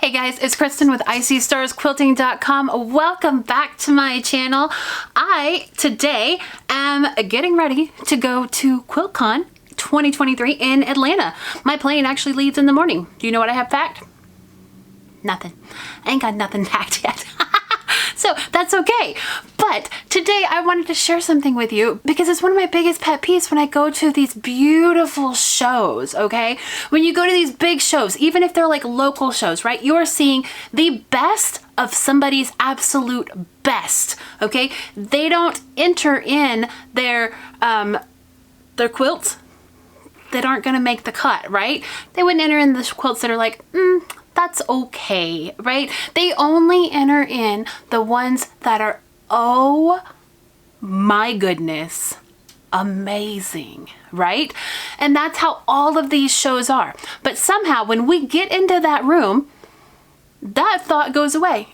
Hey guys, it's Kristen with ISeeStarsQuilting.com. Welcome back to my channel. I today am getting ready to go to QuiltCon 2023 in Atlanta. My plane actually leaves in the morning. Do you know what I have packed? Nothing. I ain't got nothing packed yet. So that's okay. But today I wanted to share something with you because it's one of my biggest pet peeves when I go to these beautiful shows, okay? When you go to these big shows, even if they're like local shows, right? You're seeing the best of somebody's absolute best, okay? They don't enter in their quilts that aren't gonna make the cut, right? They wouldn't enter in the quilts that are like, that's okay, right? They only enter in the ones that are, oh my goodness, amazing, right? And that's how all of these shows are. But somehow when we get into that room, that thought goes away.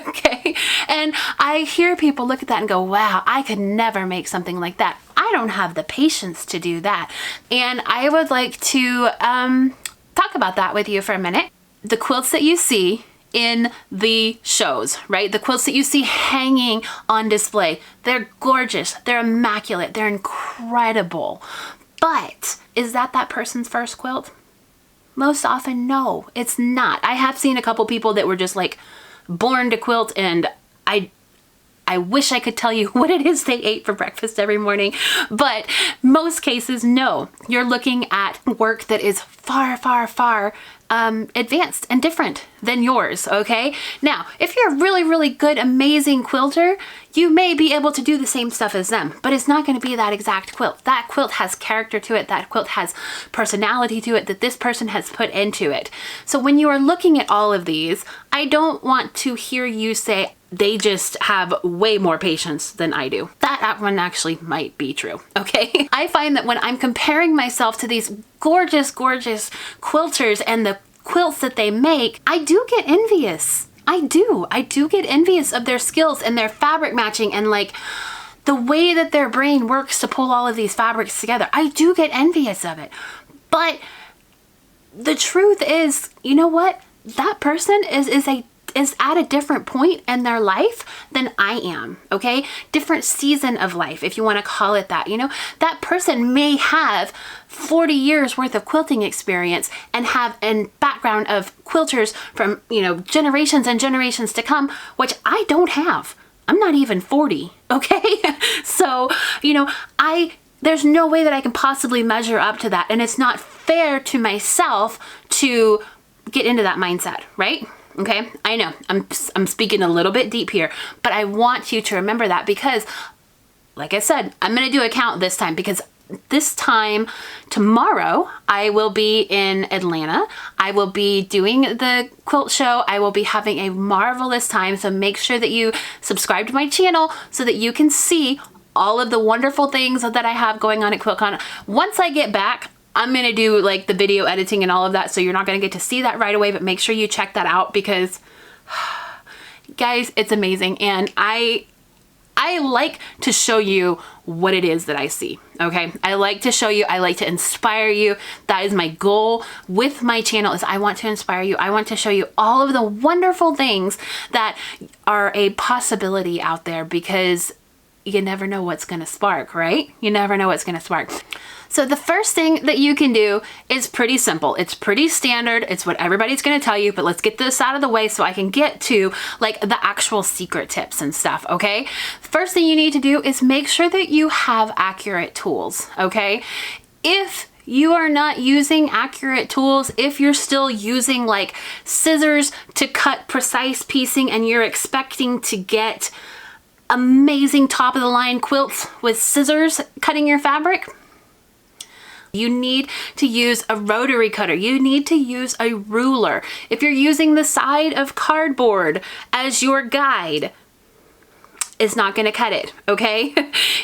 Okay? And I hear people look at that and go, wow, I could never make something like that. I don't have the patience to do that. And I would like to talk about that with you for a minute. The quilts that you see in the shows, right? The quilts that you see hanging on display, they're gorgeous, they're immaculate, they're incredible. But is that person's first quilt? Most often, no, it's not. I have seen a couple people that were just like born to quilt, and I wish I could tell you what it is they ate for breakfast every morning, but most cases, no. You're looking at work that is far, far, far advanced and different than yours, okay? Now, if you're a really, really good, amazing quilter, you may be able to do the same stuff as them, but it's not gonna be that exact quilt. That quilt has character to it, that quilt has personality to it that this person has put into it. So when you are looking at all of these, I don't want to hear you say, they just have way more patience than I do. That one actually might be true, okay? I find that when I'm comparing myself to these gorgeous, gorgeous quilters and the quilts that they make, I do get envious. I do get envious of their skills and their fabric matching and like the way that their brain works to pull all of these fabrics together. I do get envious of it. But the truth is, you know what? That person is at a different point in their life than I am, okay? Different season of life, if you want to call it that. You know, that person may have 40 years worth of quilting experience and have a background of quilters from, you know, generations and generations to come, which I don't have. I'm not even 40, okay? So, you know, there's no way that I can possibly measure up to that, and it's not fair to myself to get into that mindset, right? Okay, I know I'm speaking a little bit deep here, but I want you to remember that because, like I said, I'm going to do a count this time because this time tomorrow I will be in Atlanta. I will be doing the quilt show. I will be having a marvelous time. So make sure that you subscribe to my channel so that you can see all of the wonderful things that I have going on at QuiltCon. Once I get back, I'm gonna do like the video editing and all of that, so you're not gonna get to see that right away, but make sure you check that out because guys, it's amazing. And I like to show you what it is that I see, okay? I like to show you, I like to inspire you. That is my goal with my channel, is I want to inspire you. I want to show you all of the wonderful things that are a possibility out there because you never know what's gonna spark, right? You never know what's gonna spark. So the first thing that you can do is pretty simple. It's pretty standard. It's what everybody's gonna tell you, but let's get this out of the way so I can get to like the actual secret tips and stuff, okay? First thing you need to do is make sure that you have accurate tools, okay? If you are not using accurate tools, if you're still using like scissors to cut precise piecing and you're expecting to get amazing top of the line quilts with scissors cutting your fabric, you need to use a rotary cutter. You need to use a ruler. If you're using the side of cardboard as your guide, it's not gonna cut it, okay?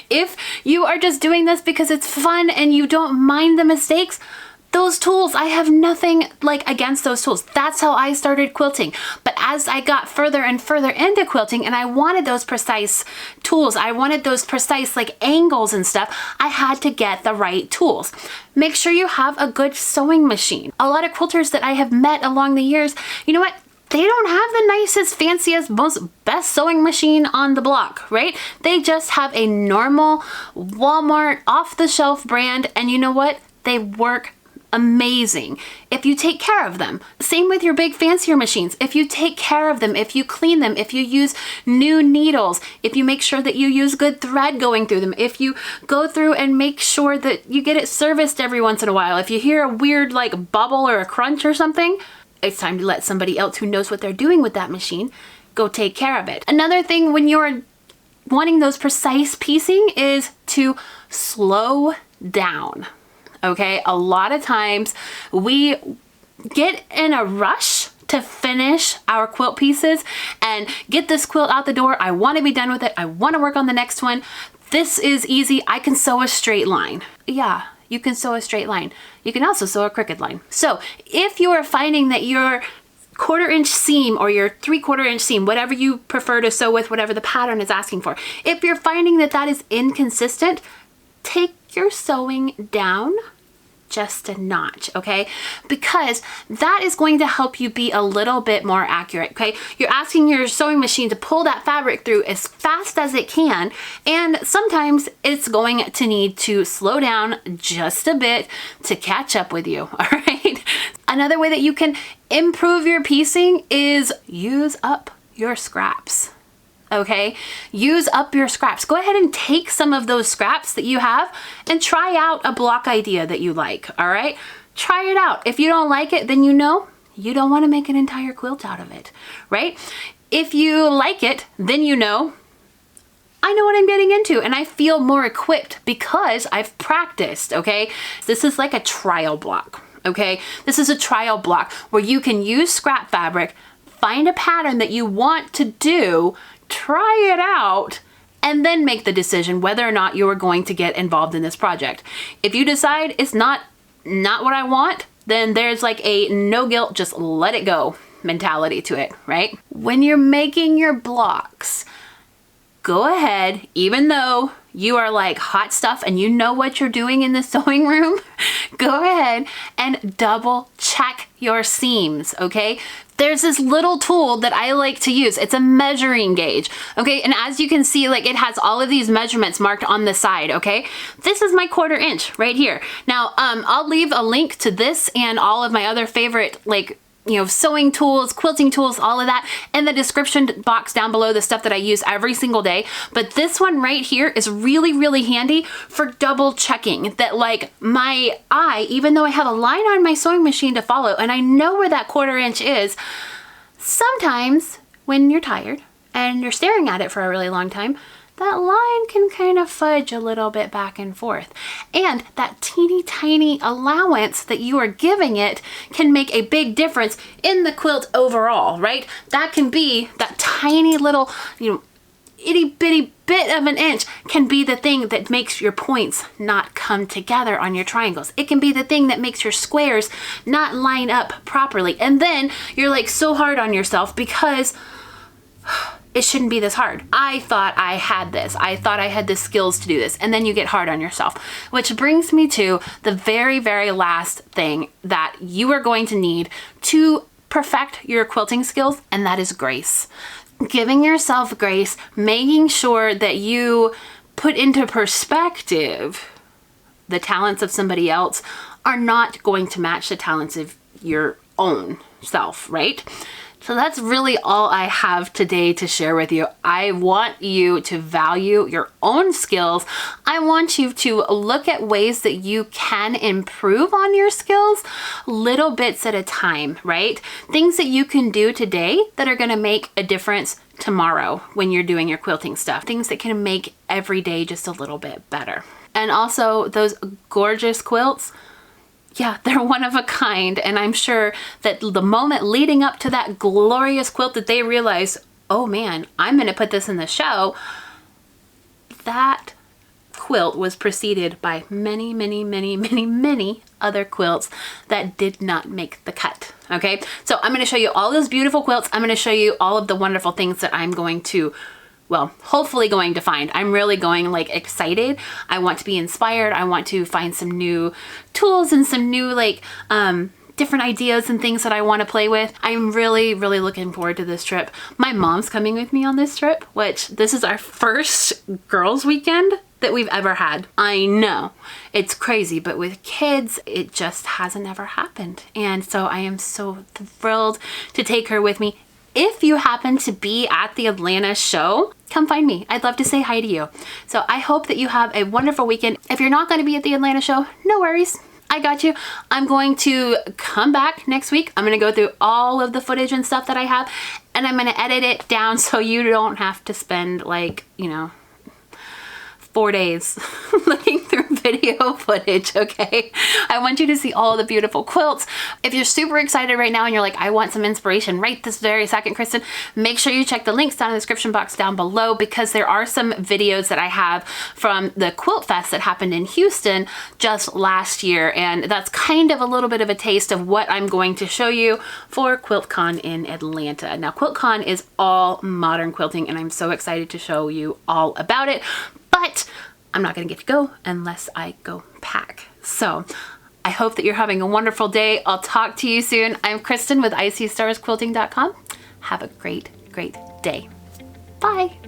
If you are just doing this because it's fun and you don't mind the mistakes, Those tools, I have nothing like against those tools. That's how I started quilting. But as I got further and further into quilting and I wanted those precise tools, I wanted those precise like angles and stuff, I had to get the right tools. Make sure you have a good sewing machine. A lot of quilters that I have met along the years, you know what? They don't have the nicest, fanciest, most best sewing machine on the block, right? They just have a normal Walmart off-the-shelf brand, and you know what? They work amazing if you take care of them. Same with your big fancier machines. If you take care of them, if you clean them, if you use new needles, if you make sure that you use good thread going through them, if you go through and make sure that you get it serviced every once in a while, if you hear a weird like bubble or a crunch or something, it's time to let somebody else who knows what they're doing with that machine go take care of it. Another thing when you're wanting those precise piecing is to slow down. Okay, a lot of times we get in a rush to finish our quilt pieces and get this quilt out the door. I want to be done with it. I want to work on the next one. This is easy. I can sew a straight line. Yeah, you can sew a straight line. You can also sew a crooked line. So if you are finding that your 1/4 inch seam or your 3/4 inch seam, whatever you prefer to sew with, whatever the pattern is asking for, if you're finding that that is inconsistent, take your sewing down just a notch, okay? Because that is going to help you be a little bit more accurate, okay? You're asking your sewing machine to pull that fabric through as fast as it can, and sometimes it's going to need to slow down just a bit to catch up with you, all right? Another way that you can improve your piecing is use up your scraps. Okay, use up your scraps. Go ahead and take some of those scraps that you have and try out a block idea that you like, all right? Try it out. If you don't like it, then you know you don't want to make an entire quilt out of it, right? If you like it, then you know I know what I'm getting into and I feel more equipped because I've practiced, okay? This is like a trial block, okay? This is a trial block where you can use scrap fabric, find a pattern that you want to do, try it out, and then make the decision whether or not you are going to get involved in this project. If you decide it's not what I want, then there's like a no guilt, just let it go mentality to it, right? When you're making your blocks, go ahead, even though you are like hot stuff and you know what you're doing in the sewing room, go ahead and double check your seams, okay? There's this little tool that I like to use. It's a measuring gauge, okay? And as you can see, like it has all of these measurements marked on the side, okay? This is my 1/4 inch right here. Now, I'll leave a link to this and all of my other favorite, like, you know, sewing tools, quilting tools, all of that in the description box down below, the stuff that I use every single day. But this one right here is really, really handy for double checking that like my eye, even though I have a line on my sewing machine to follow and I know where that 1/4 inch is, sometimes when you're tired and you're staring at it for a really long time, that line can kind of fudge a little bit back and forth. And that teeny tiny allowance that you are giving it can make a big difference in the quilt overall, right? That can be that tiny little, you know, itty bitty bit of an inch can be the thing that makes your points not come together on your triangles. It can be the thing that makes your squares not line up properly. And then you're like so hard on yourself because it shouldn't be this hard. I thought I had this. I thought I had the skills to do this. And then you get hard on yourself, which brings me to the very, very last thing that you are going to need to perfect your quilting skills, and that is grace. Giving yourself grace, making sure that you put into perspective the talents of somebody else are not going to match the talents of your own self, right? So that's really all I have today to share with you. I want you to value your own skills. I want you to look at ways that you can improve on your skills little bits at a time, right? Things that you can do today that are gonna make a difference tomorrow when you're doing your quilting stuff. Things that can make every day just a little bit better. And also those gorgeous quilts, yeah, they're one of a kind, and I'm sure that the moment leading up to that glorious quilt that they realize, oh man, I'm gonna put this in the show, that quilt was preceded by many, many, many, many, many other quilts that did not make the cut. Okay, so I'm going to show you all those beautiful quilts. I'm going to show you all of the wonderful things that I'm going to, well, hopefully going to find. I'm really going like excited. I want to be inspired. I want to find some new tools and some new like different ideas and things that I want to play with. I'm really, really looking forward to this trip. My mom's coming with me on this trip, which this is our first girls' weekend that we've ever had. I know it's crazy, but with kids, it just hasn't ever happened. And so I am so thrilled to take her with me. If you happen to be at the Atlanta show, come find me. I'd love to say hi to you. So I hope that you have a wonderful weekend. If you're not going to be at the Atlanta show, no worries. I got you. I'm going to come back next week. I'm going to go through all of the footage and stuff that I have, and I'm going to edit it down so you don't have to spend like, you know, 4 days looking through video footage, okay? I want you to see all the beautiful quilts. If you're super excited right now and you're like, I want some inspiration right this very second, Kristen, make sure you check the links down in the description box down below, because there are some videos that I have from the Quilt Fest that happened in Houston just last year, and that's kind of a little bit of a taste of what I'm going to show you for QuiltCon in Atlanta. Now, QuiltCon is all modern quilting, and I'm so excited to show you all about it. But I'm not going to get to go unless I go pack. So I hope that you're having a wonderful day. I'll talk to you soon. I'm Kristen with ISeeStarsQuilting.com. Have a great, great day. Bye.